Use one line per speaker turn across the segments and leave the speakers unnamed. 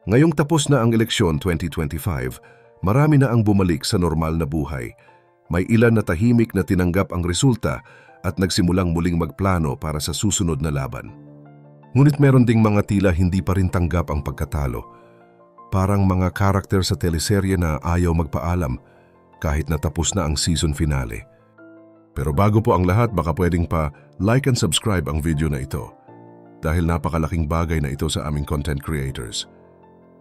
Ngayong tapos na ang eleksyon 2025, marami na ang bumalik sa normal na buhay. May ilan na tahimik na tinanggap ang resulta at nagsimulang muling magplano para sa susunod na laban. Ngunit meron ding mga tila hindi pa rin tanggap ang pagkatalo. Parang mga karakter sa teleserye na ayaw magpaalam kahit natapos na ang season finale. Pero bago po ang lahat, baka pwedeng pa like and subscribe ang video na ito dahil napakalaking bagay na ito sa aming content creators.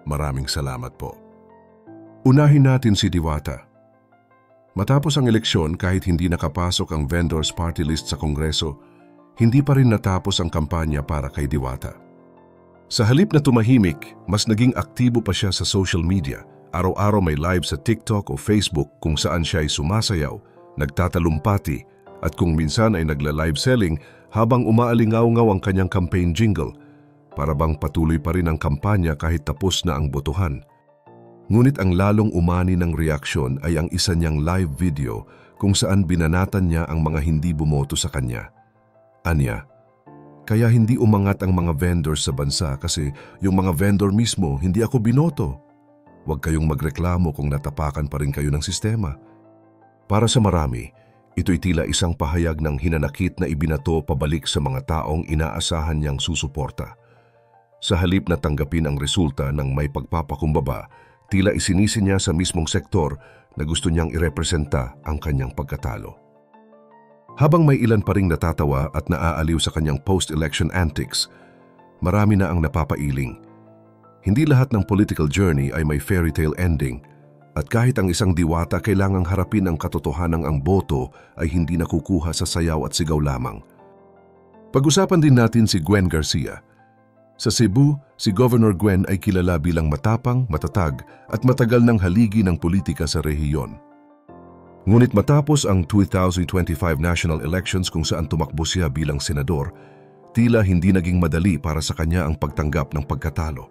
Maraming salamat po. Unahin natin si Diwata. Matapos ang eleksyon, kahit hindi nakapasok ang vendors party list sa Kongreso, hindi pa rin natapos ang kampanya para kay Diwata. Sa halip na tumahimik, mas naging aktibo pa siya sa social media. Araw-araw may live sa TikTok o Facebook kung saan siya ay sumasayaw, nagtatalumpati, at kung minsan ay nagla-live selling habang umaalingaw-ngaw ang kanyang campaign jingle, para bang patuloy pa rin ang kampanya kahit tapos na ang botohan. Ngunit ang lalong umani ng reaksyon ay ang isa niyang live video kung saan binanatan niya ang mga hindi bumoto sa kanya. Anya, kaya hindi umangat ang mga vendors sa bansa kasi yung mga vendor mismo hindi ako binoto. Huwag kayong magreklamo kung natapakan pa rin kayo ng sistema. Para sa marami, ito'y tila isang pahayag ng hinanakit na ibinato pabalik sa mga taong inaasahan niyang susuporta. Sa halip na tanggapin ang resulta ng may pagpapakumbaba, tila isinisi niya sa mismong sektor na gusto niyang irepresenta ang kanyang pagkatalo. Habang may ilan pa ring natatawa at naaaliw sa kanyang post-election antics, marami na ang napapailing. Hindi lahat ng political journey ay may fairy tale ending, at kahit ang isang diwata kailangang harapin ang katotohanang ang boto ay hindi nakukuha sa sayaw at sigaw lamang. Pag-usapan din natin si Gwen Garcia. Sa Cebu, si Governor Gwen ay kilala bilang matapang, matatag at matagal ng haligi ng politika sa rehiyon. Ngunit matapos ang 2025 national elections kung saan tumakbo siya bilang senador, tila hindi naging madali para sa kanya ang pagtanggap ng pagkatalo.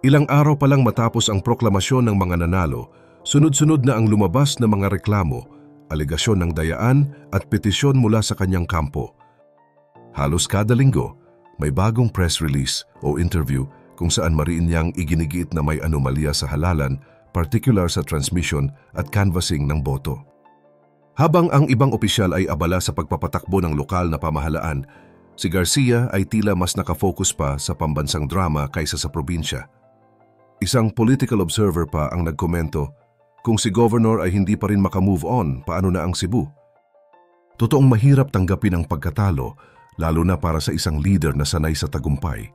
Ilang araw pa lang matapos ang proklamasyon ng mga nanalo, sunod-sunod na ang lumabas na mga reklamo, alegasyon ng dayaan at petisyon mula sa kanyang kampo. Halos kada linggo, may bagong press release o interview kung saan mariin niyang iginigiit na may anomalya sa halalan, particular sa transmission at canvassing ng boto. Habang ang ibang opisyal ay abala sa pagpapatakbo ng lokal na pamahalaan, si Garcia ay tila mas nakafocus pa sa pambansang drama kaysa sa probinsya. Isang political observer pa ang nagkomento, kung si Governor ay hindi pa rin makamove on, paano na ang Cebu? Totoong mahirap tanggapin ang pagkatalo, lalo na para sa isang leader na sanay sa tagumpay.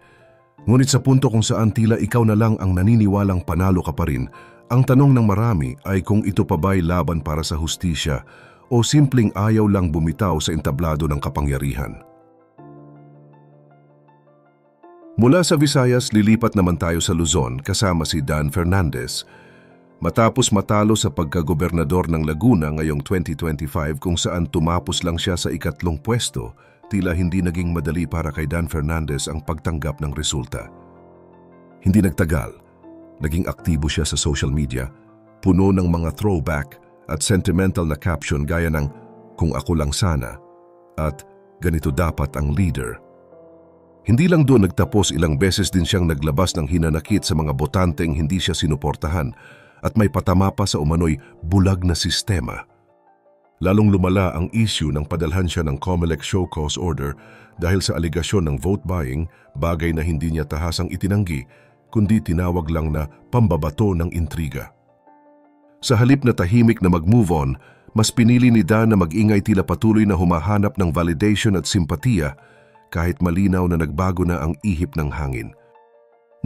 Ngunit sa punto kung saan tila ikaw na lang ang naniniwalang panalo ka pa rin, ang tanong ng marami ay kung ito pa ba'y laban para sa hustisya o simpleng ayaw lang bumitaw sa entablado ng kapangyarihan. Mula sa Visayas, lilipat naman tayo sa Luzon kasama si Dan Fernandez. Matapos matalo sa pagkagobernador ng Laguna ngayong 2025 kung saan tumapos lang siya sa ikatlong pwesto, tila hindi naging madali para kay Dan Fernandez ang pagtanggap ng resulta. Hindi nagtagal, naging aktibo siya sa social media, puno ng mga throwback at sentimental na caption gaya ng "Kung ako lang sana" at "Ganito dapat ang leader." Hindi lang doon nagtapos, ilang beses din siyang naglabas ng hinanakit sa mga botanteng hindi siya sinuportahan at may patama pa sa umano'y bulag na sistema. Lalong lumala ang issue nang padalhan siya ng COMELEC show cause order dahil sa aligasyon ng vote buying, bagay na hindi niya tahasang itinanggi, kundi tinawag lang na pambabato ng intriga. Sa halip na tahimik na mag-move on, mas pinili ni Dan na mag-ingay, tila patuloy na humahanap ng validation at simpatiya kahit malinaw na nagbago na ang ihip ng hangin.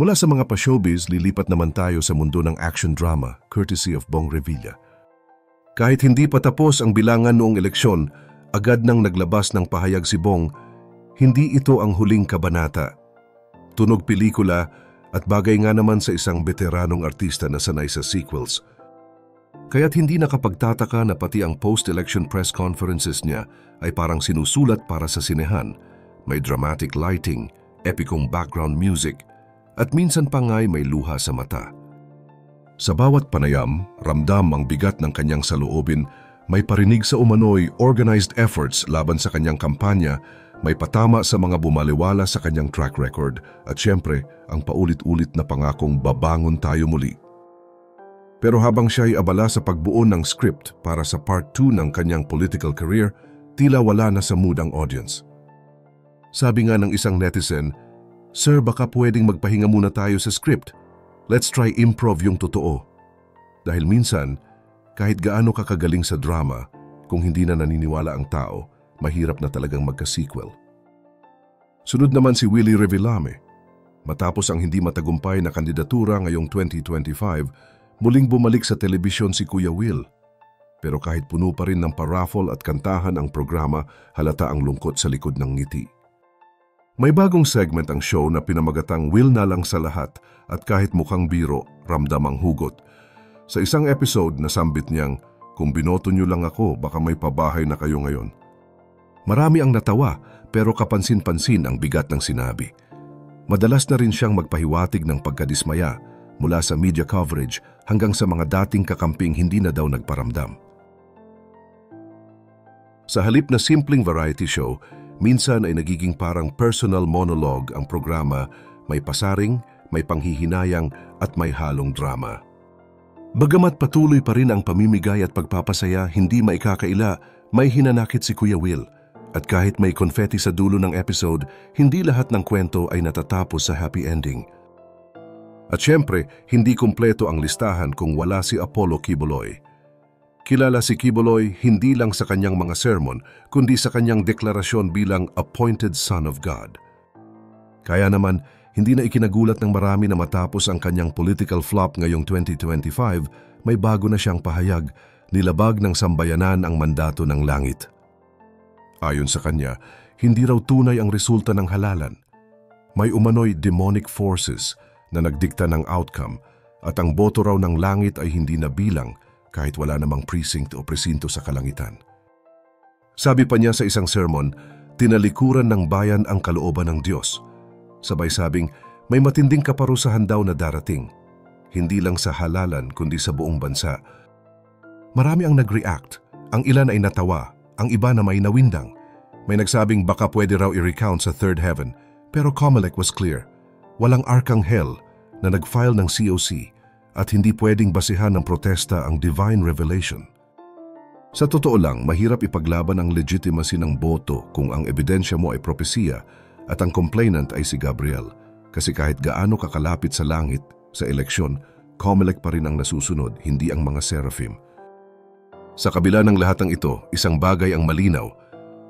Mula sa mga pa-showbiz, lilipat naman tayo sa mundo ng action drama, courtesy of Bong Revilla. Kahit hindi pa tapos ang bilangan noong eleksyon, agad nang naglabas ng pahayag si Bong, hindi ito ang huling kabanata. Tunog pelikula at bagay nga naman sa isang veteranong artista na sanay sa sequels. Kaya't hindi nakapagtataka na pati ang post-election press conferences niya ay parang sinusulat para sa sinehan. May dramatic lighting, epikong background music, at minsan pa nga'y may luha sa mata. Sa bawat panayam, ramdam ang bigat ng kanyang saloobin, may parinig sa umano'y organized efforts laban sa kanyang kampanya, May patama sa mga bumaliwala sa kanyang track record at syempre ang paulit-ulit na pangakong babangon tayo muli. Pero habang siya ay abala sa pagbuo ng script para sa part 2 ng kanyang political career, tila wala na sa mood ang audience. Sabi nga ng isang netizen, "Sir, baka pwedeng magpahinga muna tayo sa script. Let's try improv yung totoo." Dahil minsan, kahit gaano ka kagaling sa drama, kung hindi na naniniwala ang tao, mahirap na talagang magka-sequel. Sunod naman si Willie Revillame. Matapos ang hindi matagumpay na kandidatura ngayong 2025, muling bumalik sa telebisyon si Kuya Will. Pero kahit puno pa rin ng paraffol at kantahan ang programa, halata ang lungkot sa likod ng ngiti. May bagong segment ang show na pinamagatang Will na lang sa lahat at kahit mukhang biro, ramdam ang hugot. Sa isang episode, nasambit niyang, "Kung binoto niyo lang ako, baka may pabahay na kayo ngayon." Marami ang natawa pero kapansin-pansin ang bigat ng sinabi. Madalas na rin siyang magpahiwatig ng pagkadismaya mula sa media coverage hanggang sa mga dating kakamping hindi na daw nagparamdam. Sa halip na simpleng variety show, minsan ay nagiging parang personal monologue ang programa, may pasaring, may panghihinayang at may halong drama. Bagamat patuloy pa rin ang pamimigay at pagpapasaya, hindi maikakaila, may hinanakit si Kuya Will. At kahit may confetti sa dulo ng episode, hindi lahat ng kwento ay natatapos sa happy ending. At syempre, hindi kumpleto ang listahan kung wala si Apollo Quiboloy. Kilala si Quiboloy hindi lang sa kanyang mga sermon, kundi sa kanyang deklarasyon bilang appointed son of God. Kaya naman, hindi na ikinagulat ng marami na matapos ang kanyang political flop ngayong 2025, may bago na siyang pahayag, nilabag ng sambayanan ang mandato ng langit. Ayon sa kanya, hindi raw tunay ang resulta ng halalan. May umano'y demonic forces na nagdikta ng outcome at ang boto raw ng langit ay hindi nabilang kahit wala namang precinct o presinto sa kalangitan. Sabi pa niya sa isang sermon, tinalikuran ng bayan ang kalooban ng Diyos. Sabay sabing, may matinding kaparusahan daw na darating, hindi lang sa halalan kundi sa buong bansa. Marami ang nag-react, ang ilan ay natawa, ang iba na may nawindang. May nagsabing baka pwede raw i-recount sa third heaven, pero Comelec was clear. Walang arkanghel na nag-file ng COC at hindi pwedeng basihan ng protesta ang divine revelation. Sa totoo lang, mahirap ipaglaban ang legitimacy ng boto kung ang ebidensya mo ay propesiya at ang complainant ay si Gabriel. Kasi kahit gaano kakalapit sa langit, sa eleksyon, Comelec pa rin ang nasusunod, hindi ang mga seraphim. Sa kabila ng lahat ng ito, isang bagay ang malinaw.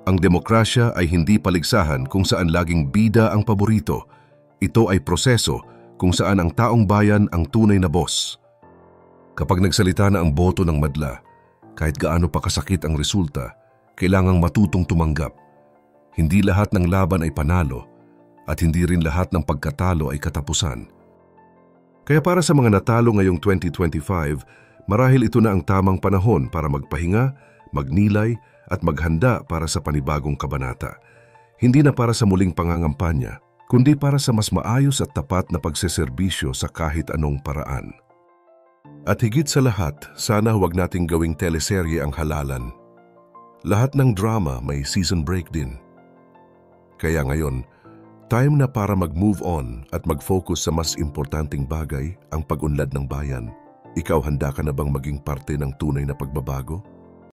Ang demokrasya ay hindi paligsahan kung saan laging bida ang paborito. Ito ay proseso kung saan ang taong bayan ang tunay na boss. Kapag nagsalita na ang boto ng madla, kahit gaano pa kasakit ang resulta, kailangang matutong tumanggap. Hindi lahat ng laban ay panalo at hindi rin lahat ng pagkatalo ay katapusan. Kaya para sa mga natalo ngayong 2025, marahil ito na ang tamang panahon para magpahinga, magnilay at maghanda para sa panibagong kabanata. Hindi na para sa muling pangangampanya, kundi para sa mas maayos at tapat na pagseserbisyo sa kahit anong paraan. At higit sa lahat, sana huwag nating gawing teleserye ang halalan. Lahat ng drama may season break din. Kaya ngayon, time na para mag-move on at mag-focus sa mas importanteng bagay, ang pag-unlad ng bayan. Ikaw, handa ka na bang maging parte ng tunay na pagbabago?